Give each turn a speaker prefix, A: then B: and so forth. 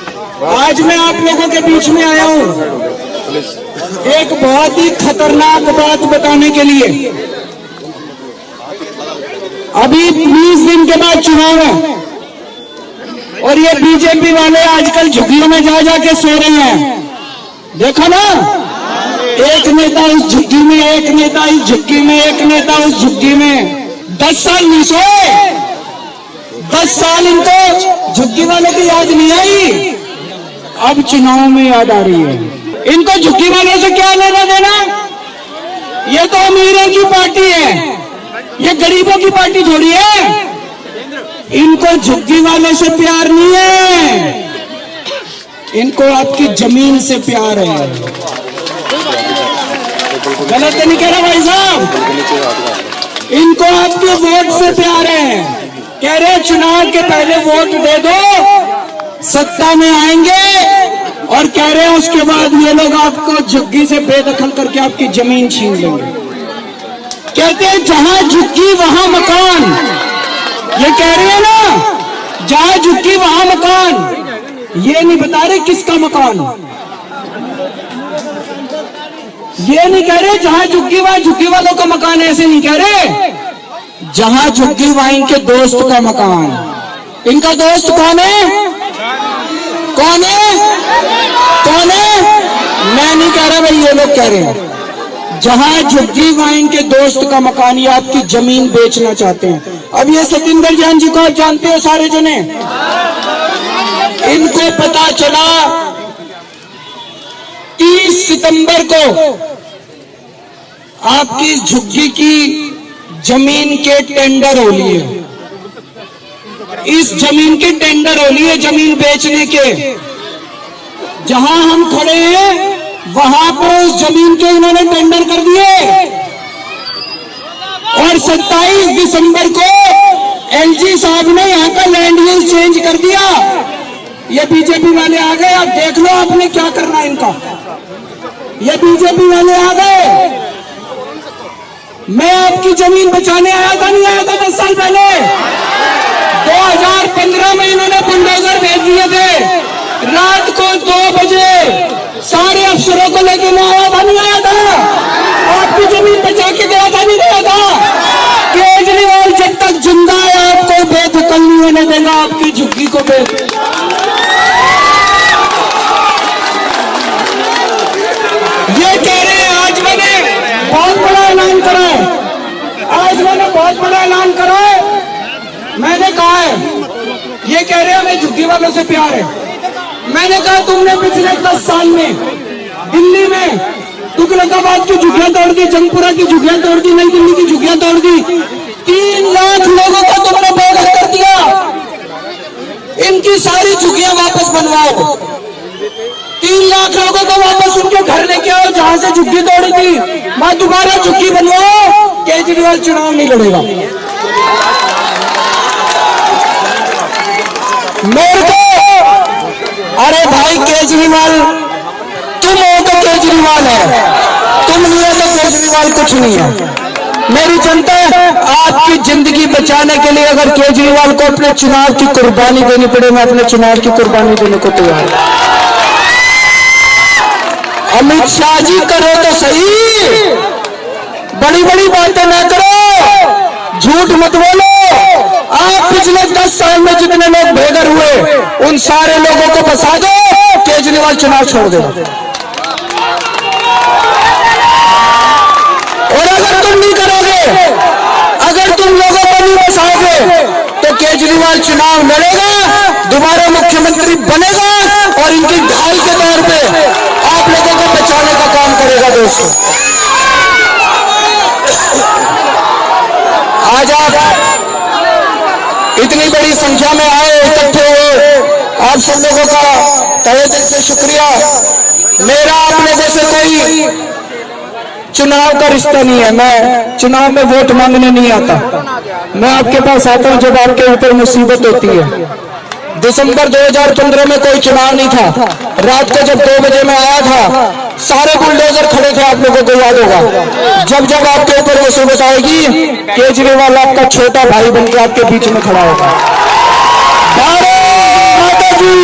A: आज मैं आप लोगों के बीच में आया हूं एक बहुत ही खतरनाक बात बताने के लिए। अभी 20 दिन के बाद चुनाव है और ये बीजेपी वाले आजकल झुग्गियों में जा जाके सो रहे हैं। देखो ना, एक नेता इस झुग्गी में, एक नेता इस झुग्गी में, एक नेता उस झुग्गी में। 10 साल नहीं सोए, 10 साल इनको झुग्गी वाले की याद नहीं आई, अब चुनाव में याद आ रही है। इनको झुग्गी वालों से क्या लेना देना? ये तो अमीरों की पार्टी है, ये गरीबों की पार्टी थोड़ी है। इनको झुग्गी वालों से प्यार नहीं है, इनको आपकी जमीन से प्यार है। गलत नहीं कह रहा भाई साहब, इनको आपके वोट से प्यार है। कह रहे चुनाव के पहले वोट दे दो, सत्ता में आएंगे, और कह रहे हैं उसके बाद ये लोग आपको झुग्गी से बेदखल करके आपकी जमीन छीन लेंगे। कहते हैं जहां झुग्गी वहां मकान, ये कह रहे हैं ना, जहां झुग्गी वहां मकान। ये नहीं बता रहे किसका मकान, ये नहीं कह रहे जहां झुग्गी वहां झुग्गी वालों का मकान, ऐसे नहीं कह रहे। जहां झुग्गी वहां इनके दोस्त का मकान। इनका दोस्त कौन है? कौन है? कौन है? मैं नहीं कह रहा भाई, ये लोग कह रहे हैं। जहां झुग्गी वहां इनके दोस्त का मकान, ये आपकी जमीन बेचना चाहते हैं। अब ये सतिंदर जैन जी को आप जानते हो सारे जने, इनको पता चला 30 सितंबर को आपकी झुग्गी की जमीन के टेंडर हो लिए। इस जमीन के टेंडर हो लिए, जमीन बेचने के। जहां हम खड़े हैं वहां पर उस जमीन के इन्होंने टेंडर कर दिए, और 27 दिसंबर को एलजी साहब ने यहां का लैंड यूज चेंज कर दिया। ये बीजेपी वाले आ गए, आप देख लो आपने क्या करना है इनका। ये बीजेपी वाले आ गए। मैं आपकी जमीन बचाने आया था, नहीं आया था 10 साल पहले? 2015 में इन्होंने बुलडोजर भेज दिए थे। रात को 2 बजे सारे अफसरों को लेके मैं आया था, नहीं आया था? आपकी जमीन बचा के गया था, नहीं गया था? केजरीवाल जब तक जिंदा है आपको बेदखल नहीं होने देगा, आपकी झुग्गी को ये कह रहे हैं। आज मैंने बहुत बड़ा ऐलान करा है, आज मैंने बहुत बड़ा ऐलान करा है। मैंने कहा है, ये कह रहे हैं हमें झुग्गी वालों से प्यार है। मैंने कहा तुमने पिछले 10 साल में दिल्ली में तुगलकाबाद की झुग्गियां तोड़ दी, जंगपुरा की झुग्गियां तोड़ दी, नई दिल्ली की झुग्गियां तोड़ दी। 3 लाख लोगों को तुमने बेघर कर दिया। इनकी सारी झुग्गियां वापस बनवाओ। 3 लाख लोगों को वापस उनके घर लेके आओ जहां से झुग्गी तोड़ी थी, वहां दोबारा झुग्गी बनवाओ। केजरीवाल चुनाव नहीं लड़ेगा। मेरे को, अरे भाई केजरीवाल तुम हो तो केजरीवाल है, तुम नहीं हो तो केजरीवाल कुछ नहीं है। मेरी जनता, आपकी जिंदगी बचाने के लिए अगर केजरीवाल को अपने चुनाव की कुर्बानी देनी पड़े, मैं अपने चुनाव की कुर्बानी देने को तैयार हूं। अमित शाह जी करो तो सही, बड़ी बड़ी बातें ना करो, झूठ मत बोलो। आप पिछले 10 साल में जितने लोग बेघर हुए उन सारे लोगों को बसा दो, केजरीवाल चुनाव छोड़ देगा। और अगर तुम नहीं करोगे, अगर तुम लोगों को नहीं बसाओगे, तो केजरीवाल चुनाव लड़ेगा, दोबारा मुख्यमंत्री बनेगा, और इनकी ढाल के तौर पे आप लोगों को बचाने का काम करेगा। दोस्तों, आज आप इतनी बड़ी संख्या में आए, इकट्ठे हुए, आप सब लोगों का तहे दिल से शुक्रिया। मेरा अपने जैसे कोई चुनाव का रिश्ता नहीं है, मैं चुनाव में वोट मांगने नहीं आता। मैं आपके पास आता हूं जब आपके ऊपर मुसीबत होती है। दिसंबर 2015 में कोई चुनाव नहीं था, रात को जब 2 बजे मैं आया था, सारे बुलडोजर खड़े थे, आप लोगों को याद होगा। जब जब आपके ऊपर मुसीबत आएगी, केजरीवाल आपका छोटा भाई बनकर आपके बीच में खड़ा होगा। भारत माता की